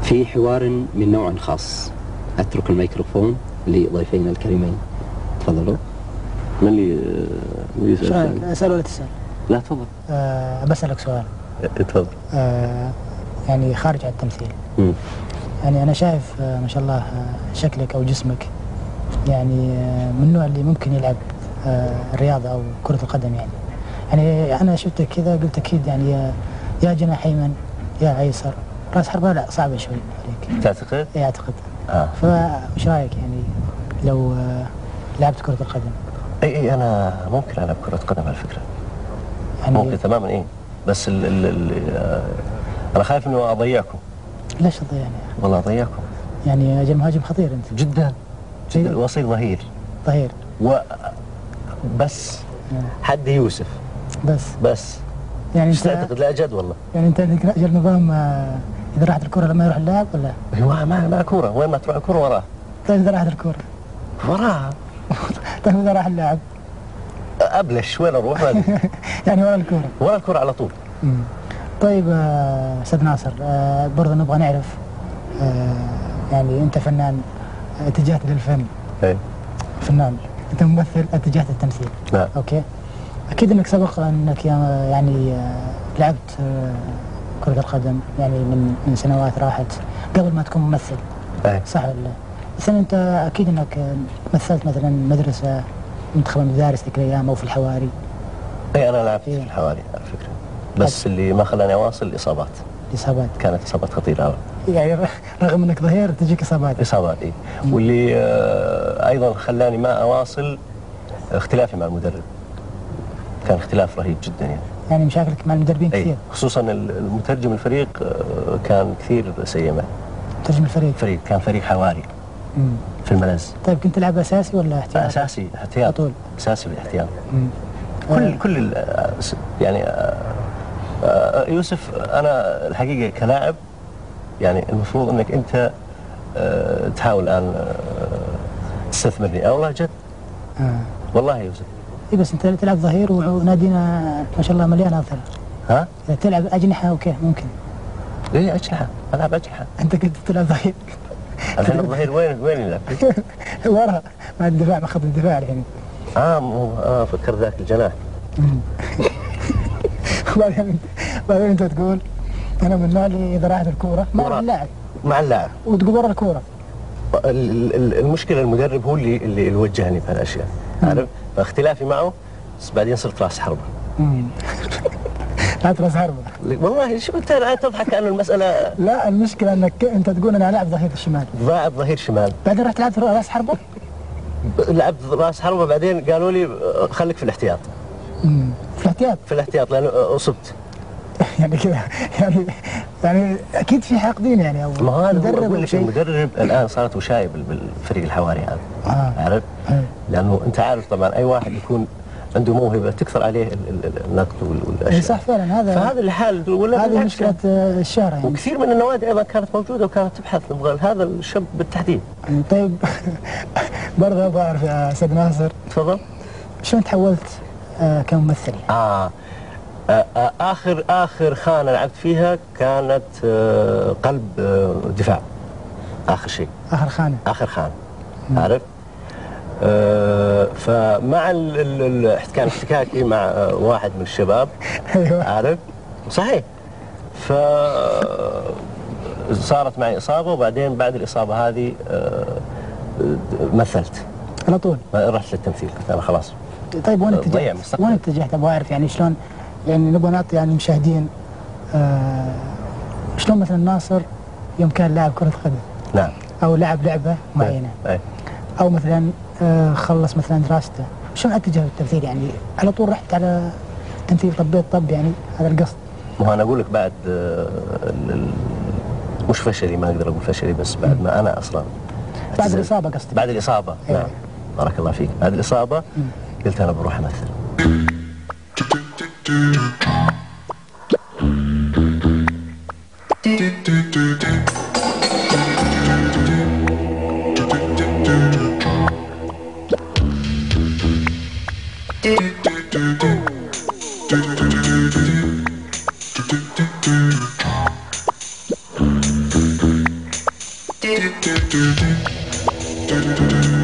في حوار من نوع خاص، أترك الميكروفون لضيفينا الكريمين. تفضلوا. من اللي يسأل؟ أسأل ولا تسأل؟ لا تفضل. بسألك سؤال. تفضل. يعني خارج عن التمثيل. يعني أنا شايف ما شاء الله شكلك أو جسمك يعني من النوع اللي ممكن يلعب الرياضة أو كرة القدم يعني أنا شفتك كذا قلت أكيد يعني يا جناح أيمن يا أيسر، رأس حربة لا صعبة شوي عليك. تعتقد؟ إيه أعتقد. فوش رأيك يعني لو لعبت كرة القدم؟ اي انا ممكن العب كرة قدم على فكرة. يعني ممكن تماما. ايه بس انا خايف انه اضيعكم. ليش تضيعني؟ والله اضيعكم. يعني اجل مهاجم خطير انت. جدا جدا. وصيل ظهير. ظهير. بس حد يوسف. بس يعني انت تعتقد؟ لا جد والله. يعني انت عندك اجل نظام اذا راحت الكرة لما يروح اللاعب ولا؟ ايوه ما كورة، وين ما تروح الكرة وراه. طيب اذا راحت الكرة؟ وراها. طيب اذا راح اللاعب؟ ابلش وين اروح؟ يعني ورا الكرة. ورا الكرة على طول. طيب استاذ ناصر، برضه نبغى نعرف يعني انت فنان اتجهت للفن. اي فنان، انت ممثل اتجهت للتمثيل. نعم. اوكي. اكيد انك سبق انك يعني لعبت كرة القدم يعني من سنوات راحت قبل ما تكون ممثل. اي صح ولا لا؟ بس انت اكيد انك مثلت مثلا مدرسة، منتخب المدارس ذيك الايام او في الحواري. اي انا لعبت في الحواري على فكرة، بس اللي ما خلاني اواصل الاصابات. كانت اصابات خطيرة. يعني رغم انك ظهير تجيك اصابات. اي. واللي ايضا خلاني ما اواصل اختلافي مع المدرب. كان اختلاف رهيب جدا يعني مشاكلك مع المدربين كثير. خصوصا المترجم الفريق كان كثير سيء معي. مترجم الفريق كان فريق حواري. في الملز. طيب كنت تلعب اساسي ولا احتياط؟ اساسي احتياط. طول. اساسي بالاحتياط. كل يعني يوسف، انا الحقيقه كلاعب يعني المفروض انك انت تحاول الان تستثمرني. والله جد. والله يا يوسف. اي بس انت تلعب ظهير ونادينا ما شاء الله مليان اظهر. ها؟ اذا تلعب اجنحه اوكي ممكن. ليه اجنحه؟ العب اجنحه. انت كنت تلعب ظهير. الحين الظهير وين يلعب؟ ورا مع الدفاع، مع خط الدفاع الحين. فكر ذاك الجناح. بعدين انت تقول انا من النوع اللي اذا راحت الكوره مع اللاعب وتقول ورا الكوره. المشكله المدرب هو اللي يوجهني في هالاشياء، عارف؟ فاختلافي معه بس بعدين صرت راس حربه. لعبت راس حربه. والله شوف انت الان تضحك كأنه المساله. لا المشكله انك انت تقول انا لاعب ظهير شمال. لاعب ظهير شمال. بعدين رحت لعبت راس حربه؟ لعبت راس حربه بعدين قالوا لي خليك في الاحتياط. في الاحتياط لانه اصبت. يعني كذا يعني اكيد في حاقدين يعني او ما هو المدرب الان صارت وشايب بالفريق الحواري هذا. عارف؟ لانه انت عارف طبعا اي واحد يكون عنده موهبه تكثر عليه النقد والاشياء. صح فعلا هذا. فهذا الحال هذه مشكله الشارع يعني. وكثير من النوادي ايضا كانت موجوده وكانت تبحث نبغى هذا الشاب بالتحديد. طيب برضه ابغى اعرف يا استاذ ناصر. تفضل. شلون تحولت كممثل؟ اخر خانه لعبت فيها كانت قلب دفاع. اخر شيء. اخر خانه. عارف؟ فمع كان احتكاكي مع واحد من الشباب. ايوه عارف؟ صحيح. صارت معي اصابه وبعدين بعد الاصابه هذه مثلت على طول. رحت للتمثيل انا خلاص. طيب وين اتجهت؟ ابغى اعرف يعني شلون، يعني نبغى نعطي يعني المشاهدين شلون مثلا ناصر يوم كان لاعب كرة قدم. نعم. او لعب لعبة معينة. او مثلا خلص مثلا دراسته، شلون اتجه للتمثيل يعني على طول رحت على التمثيل طب يعني هذا القصد. ما انا اقول لك بعد مش فشلي، ما اقدر اقول فشلي، بس بعد ما انا اصلا بعد الاصابة قصدي. بعد الاصابة. نعم. بارك الله فيك. بعد الاصابة قلت انا بروح امثل. do do do do do do.